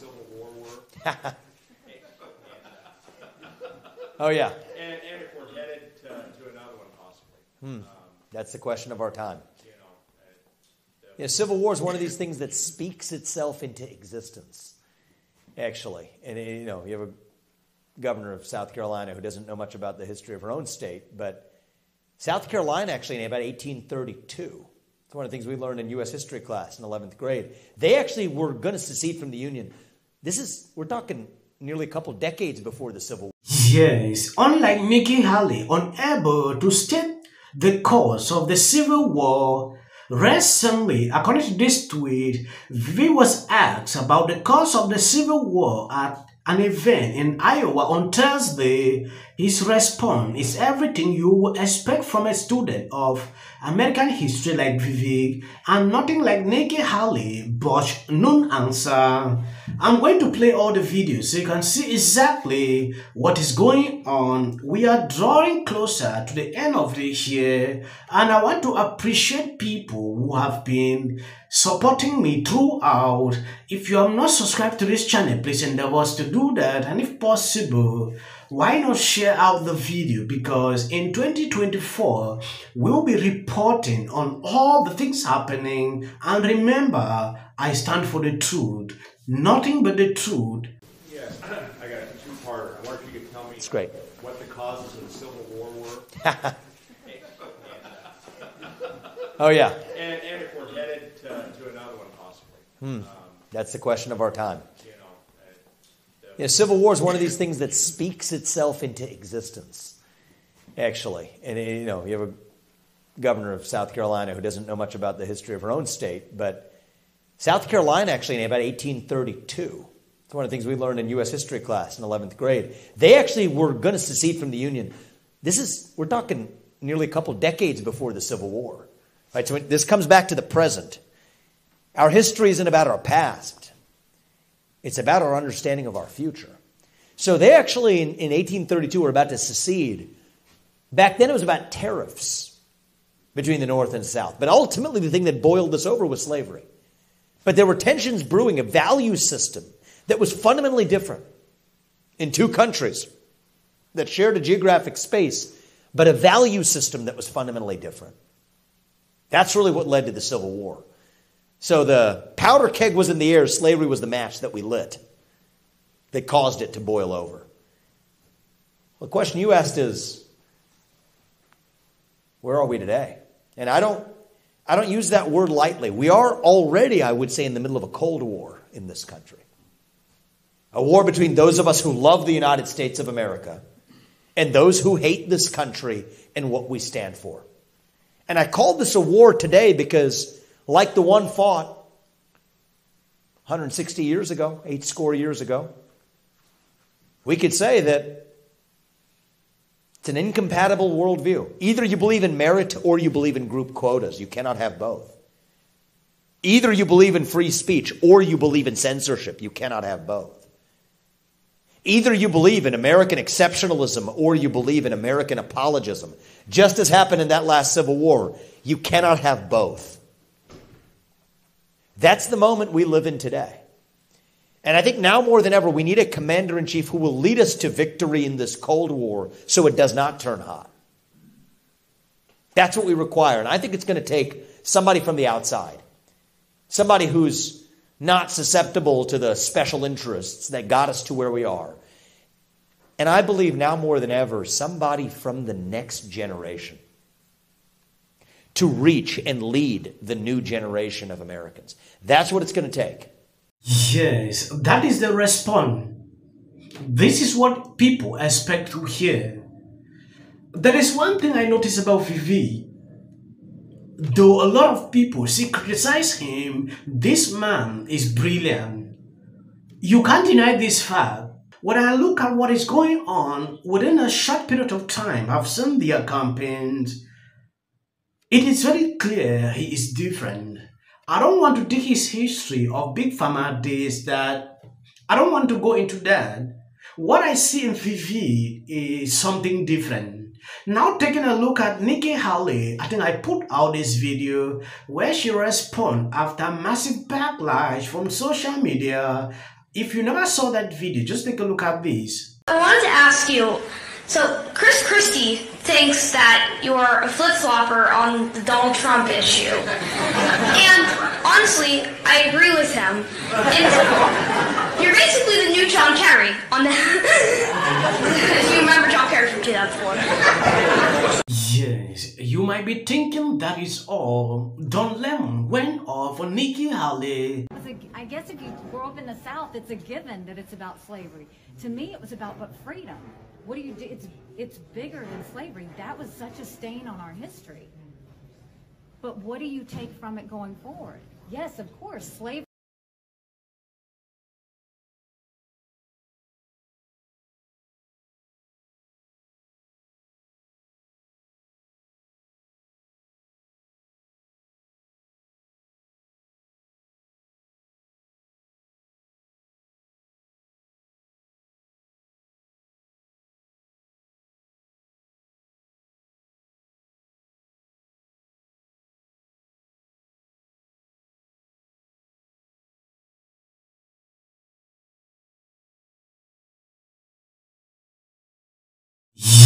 Civil War were. Oh, yeah. And if we're headed to another one, possibly. That's the question of our time. Civil War is one of these things that speaks itself into existence, actually. And, you have a governor of South Carolina who doesn't know much about the history of her own state, but South Carolina, actually, in about 1832, it's one of the things we learned in U.S. history class in 11th grade. They actually were going to secede from the Union. We're talking nearly a couple decades before the Civil War. Yes, unlike Nikki Haley, unable to state the cause of the Civil War, recently, according to this tweet, Vivek was asked about the cause of the Civil War at an event in Iowa on Thursday. His response is everything you would expect from a student of American history like Vivek, and nothing like Nikki Haley, but no answer. I'm going to play all the videos so you can see exactly what is going on. We are drawing closer to the end of the year, and I want to appreciate people who have been supporting me throughout. If you have not subscribed to this channel, please endeavor us to do that, and if possible, why not share out the video, because in 2024 we'll be reporting on all the things happening. And remember, I stand for the truth, nothing but the truth. Yes, I got a two-parter. I wonder if you could tell me It's great. what the causes of the Civil War were. Oh, yeah. And if we're headed to another one, possibly. That's the question of our time. Civil War is one of these things that speaks itself into existence, actually. And, you have a governor of South Carolina who doesn't know much about the history of her own state, but South Carolina, actually, in about 1832, it's one of the things we learned in U.S. history class in 11th grade. They actually were going to secede from the Union. We're talking nearly a couple decades before the Civil War. Right? So this comes back to the present. Our history isn't about our past. It's about our understanding of our future. So they actually, in 1832, were about to secede. Back then, it was about tariffs between the North and South. But ultimately, the thing that boiled this over was slavery. But there were tensions brewing, a value system that was fundamentally different in two countries that shared a geographic space, but a value system that was fundamentally different. That's really what led to the Civil War. So the powder keg was in the air, slavery was the match that we lit that caused it to boil over. Well, the question you asked is, where are we today? And I don't use that word lightly. We are already, I would say, in the middle of a Cold War in this country. A war between those of us who love the United States of America and those who hate this country and what we stand for. And I called this a war today because, like the one fought 160 years ago, 80 years ago, we could say that it's an incompatible worldview. Either you believe in merit or you believe in group quotas. You cannot have both. Either you believe in free speech or you believe in censorship. You cannot have both. Either you believe in American exceptionalism or you believe in American apologism. Just as happened in that last Civil War, you cannot have both. That's the moment we live in today. And I think now more than ever, we need a commander-in-chief who will lead us to victory in this Cold War so it does not turn hot. That's what we require. And I think it's going to take somebody from the outside. Somebody who's not susceptible to the special interests that got us to where we are. And I believe now more than ever, somebody from the next generation to reach and lead the new generation of Americans. That's what it's going to take. Yes, that is the response. This is what people expect to hear. There is one thing I notice about Vivek. Though a lot of people criticize him, this man is brilliant. You can't deny this fact. When I look at what is going on within a short period of time, I've seen their campaigns. It is very clear he is different. I don't want to dig his history of Big Pharma days. I don't want to go into that. What I see in Vivek is something different. Now taking a look at Nikki Haley, I think I put out this video where she responded after massive backlash from social media If you never saw that video, just take a look at this. I wanted to ask you, so Chris Christie thinks that you're a flip-flopper on the Donald Trump issue. And honestly, I agree with him. And you're basically the new John Kerry on the... If you remember John Kerry from 2004. Yes, you might be thinking that is all. Don Lemon went off on Nikki Haley. I guess if you grow up in the South, it's a given that it's about slavery. To me, it was about freedom. What do you do? It's bigger than slavery. That was such a stain on our history. But what do you take from it going forward? Yes, of course, slavery.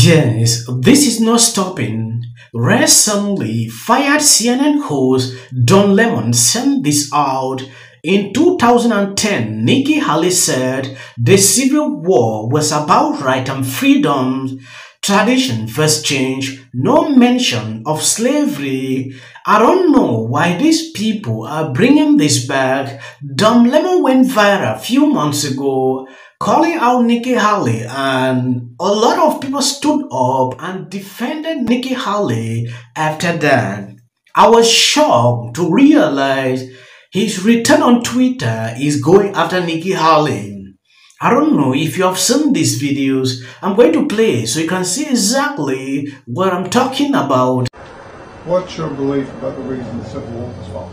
Yes, this is not stopping. Recently, fired CNN host Don Lemon sent this out. In 2010, Nikki Haley said the Civil War was about right and freedom. Tradition first change, no mention of slavery. I don't know why these people are bringing this back. Don Lemon went viral a few months ago, calling out Nikki Haley, and a lot of people stood up and defended Nikki Haley after that. I was shocked to realize his return on Twitter is going after Nikki Haley. I don't know if you have seen these videos. I'm going to play so you can see exactly what I'm talking about. What's your belief about the reason the Civil War was fought?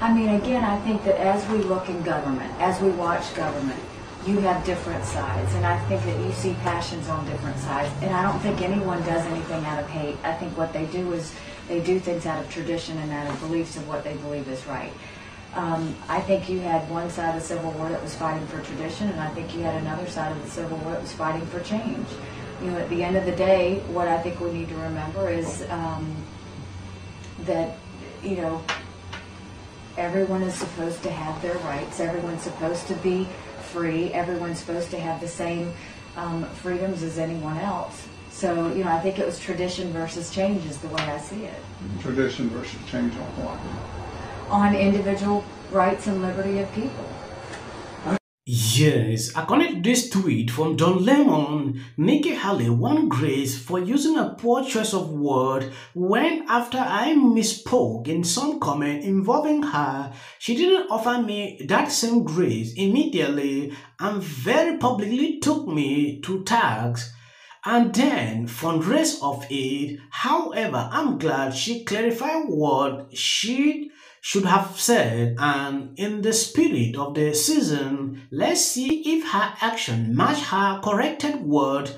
I mean, again, I think that as we look in government, as we watch government, you have different sides. And I think that you see passions on different sides. And I don't think anyone does anything out of hate. I think what they do is they do things out of tradition and out of beliefs of what they believe is right. I think you had one side of the Civil War that was fighting for tradition, and I think you had another side of the Civil War that was fighting for change. You know, at the end of the day, what I think we need to remember is that, you know, everyone is supposed to have their rights. Everyone's supposed to be free. Everyone's supposed to have the same freedoms as anyone else. So, you know, I think it was tradition versus change is the way I see it. Tradition versus change on what? On individual rights and liberty of people. Yes, according to this tweet from Don Lemon, Nikki Haley won grace for using a poor choice of word when after I misspoke in some comment involving her, she didn't offer me that same grace immediately and very publicly took me to tax and then fundraise of it. However, I'm glad she clarified what she should have said, and in the spirit of the season, let's see if her action match her corrected word